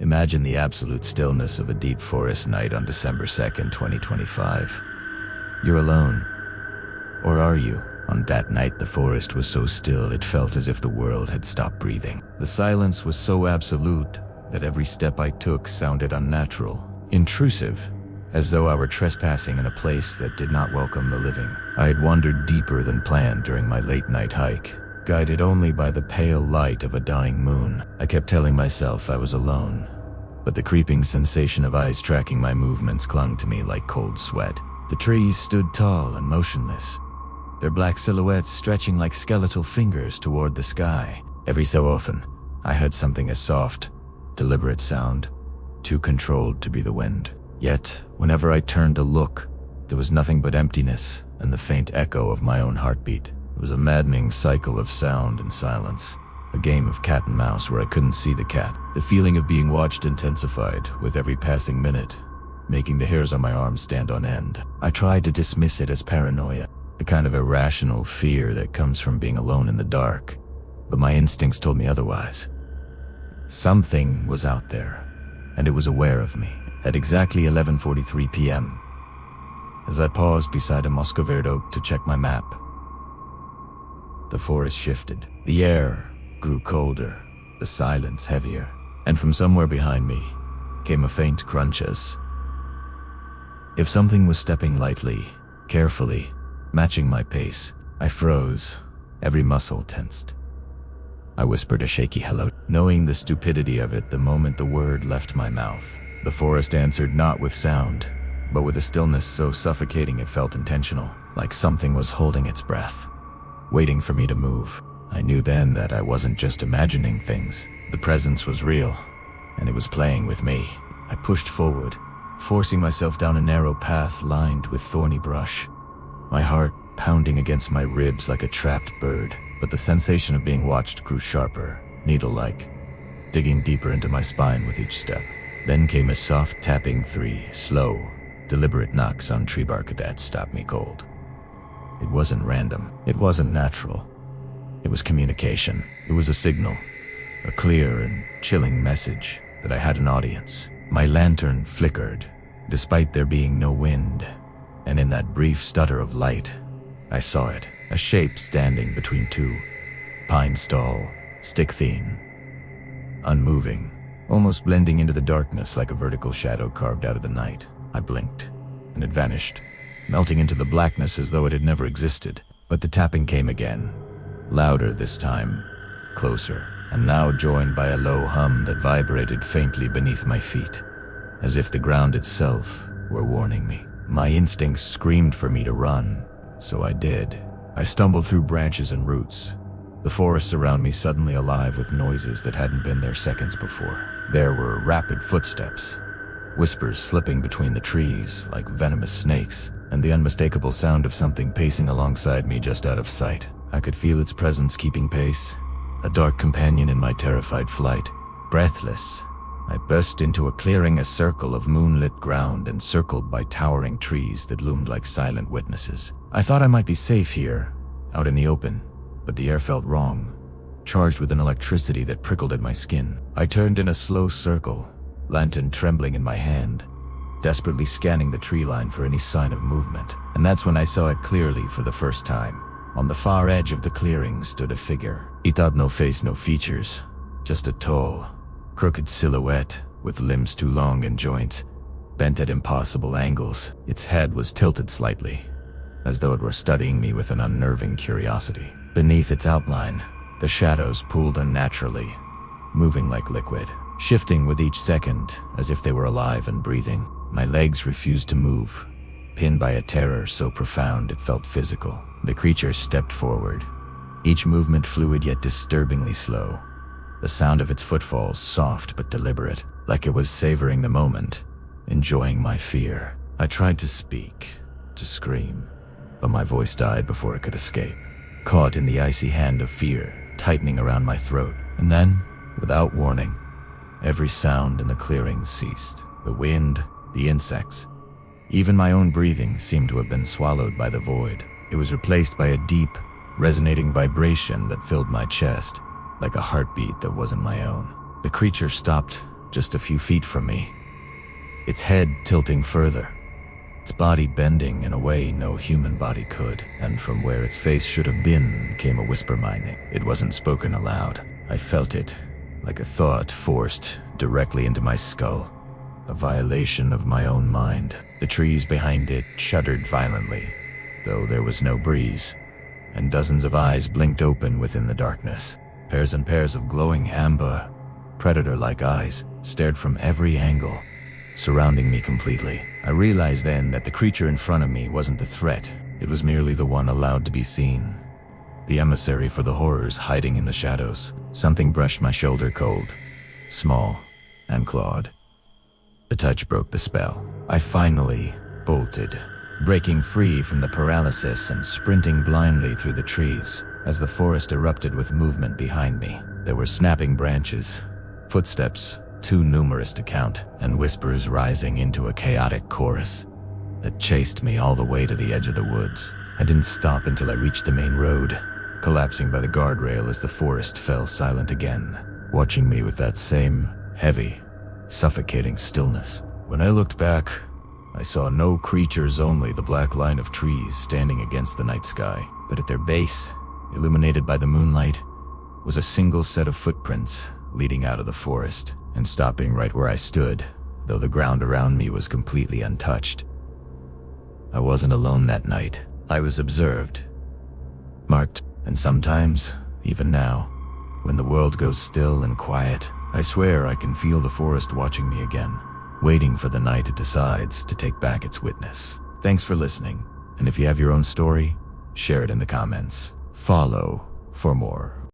Imagine the absolute stillness of a deep forest night on December 2nd, 2025. You're alone. Or are you? On that night, the forest was so still it felt as if the world had stopped breathing. The silence was so absolute that every step I took sounded unnatural, intrusive, as though I were trespassing in a place that did not welcome the living. I had wandered deeper than planned during my late-night hike, guided only by the pale light of a dying moon. I kept telling myself I was alone, but the creeping sensation of eyes tracking my movements clung to me like cold sweat. The trees stood tall and motionless, their black silhouettes stretching like skeletal fingers toward the sky. Every so often, I heard something as soft, deliberate sound, too controlled to be the wind. Yet, whenever I turned to look, there was nothing but emptiness and the faint echo of my own heartbeat. It was a maddening cycle of sound and silence, a game of cat and mouse where I couldn't see the cat. The feeling of being watched intensified with every passing minute, making the hairs on my arms stand on end. I tried to dismiss it as paranoia, the kind of irrational fear that comes from being alone in the dark, but my instincts told me otherwise. Something was out there, and it was aware of me. At exactly 11:43 p.m., as I paused beside a Muscovert oak to check my map, the forest shifted. The air grew colder, the silence heavier, and from somewhere behind me came a faint crunch as if something was stepping lightly, carefully, matching my pace. I froze, every muscle tensed. I whispered a shaky hello, knowing the stupidity of it the moment the word left my mouth. The forest answered not with sound, but with a stillness so suffocating it felt intentional, like something was holding its breath, waiting for me to move. I knew then that I wasn't just imagining things. The presence was real, and it was playing with me. I pushed forward, forcing myself down a narrow path lined with thorny brush, my heart pounding against my ribs like a trapped bird. But the sensation of being watched grew sharper, needle-like, digging deeper into my spine with each step. Then came a soft tapping, 3 slow, deliberate knocks on tree bark that stopped me cold. It wasn't random. It wasn't natural. It was communication. It was a signal, a clear and chilling message that I had an audience. My lantern flickered, despite there being no wind, and in that brief stutter of light, I saw it, a shape standing between two, pine stall, stick-thin, unmoving, almost blending into the darkness like a vertical shadow carved out of the night. I blinked, and it vanished, melting into the blackness as though it had never existed. But the tapping came again, louder this time, closer, and now joined by a low hum that vibrated faintly beneath my feet, as if the ground itself were warning me. My instincts screamed for me to run, so I did. I stumbled through branches and roots, the forests around me suddenly alive with noises that hadn't been there seconds before. There were rapid footsteps, whispers slipping between the trees like venomous snakes, and the unmistakable sound of something pacing alongside me just out of sight. I could feel its presence keeping pace, a dark companion in my terrified flight. Breathless, I burst into a clearing, a circle of moonlit ground encircled by towering trees that loomed like silent witnesses. I thought I might be safe here, out in the open, but the air felt wrong, charged with an electricity that prickled at my skin. I turned in a slow circle, lantern trembling in my hand, desperately scanning the tree line for any sign of movement. And that's when I saw it clearly for the first time. On the far edge of the clearing stood a figure. It had no face, no features, just a tall, crooked silhouette with limbs too long and joints bent at impossible angles. Its head was tilted slightly, as though it were studying me with an unnerving curiosity. Beneath its outline, the shadows pooled unnaturally, moving like liquid, shifting with each second as if they were alive and breathing. My legs refused to move, pinned by a terror so profound it felt physical. The creature stepped forward, each movement fluid yet disturbingly slow, the sound of its footfalls soft but deliberate, like it was savoring the moment, enjoying my fear. I tried to speak, to scream, but my voice died before it could escape, caught in the icy hand of fear tightening around my throat. And then, without warning, every sound in the clearing ceased. The wind, the insects, even my own breathing seemed to have been swallowed by the void. It was replaced by a deep, resonating vibration that filled my chest, like a heartbeat that wasn't my own. The creature stopped just a few feet from me, its head tilting further, its body bending in a way no human body could, and from where its face should have been came a whisper my name. It wasn't spoken aloud. I felt it, like a thought forced directly into my skull, a violation of my own mind. The trees behind it shuddered violently, though there was no breeze, and dozens of eyes blinked open within the darkness. Pairs and pairs of glowing amber, predator-like eyes stared from every angle, surrounding me completely. I realized then that the creature in front of me wasn't the threat. It was merely the one allowed to be seen, the emissary for the horrors hiding in the shadows. Something brushed my shoulder cold, small, and clawed. The touch broke the spell. I finally bolted, breaking free from the paralysis and sprinting blindly through the trees as the forest erupted with movement behind me. There were snapping branches, footsteps too numerous to count, and whispers rising into a chaotic chorus that chased me all the way to the edge of the woods. I didn't stop until I reached the main road, collapsing by the guardrail as the forest fell silent again, watching me with that same heavy, suffocating stillness. When I looked back, I saw no creatures, only the black line of trees standing against the night sky. But at their base, illuminated by the moonlight, was a single set of footprints leading out of the forest and stopping right where I stood, though the ground around me was completely untouched. I wasn't alone that night. I was observed, marked, and sometimes, even now, when the world goes still and quiet, I swear I can feel the forest watching me again, waiting for the night it decides to take back its witness. Thanks for listening, and if you have your own story, share it in the comments. Follow for more.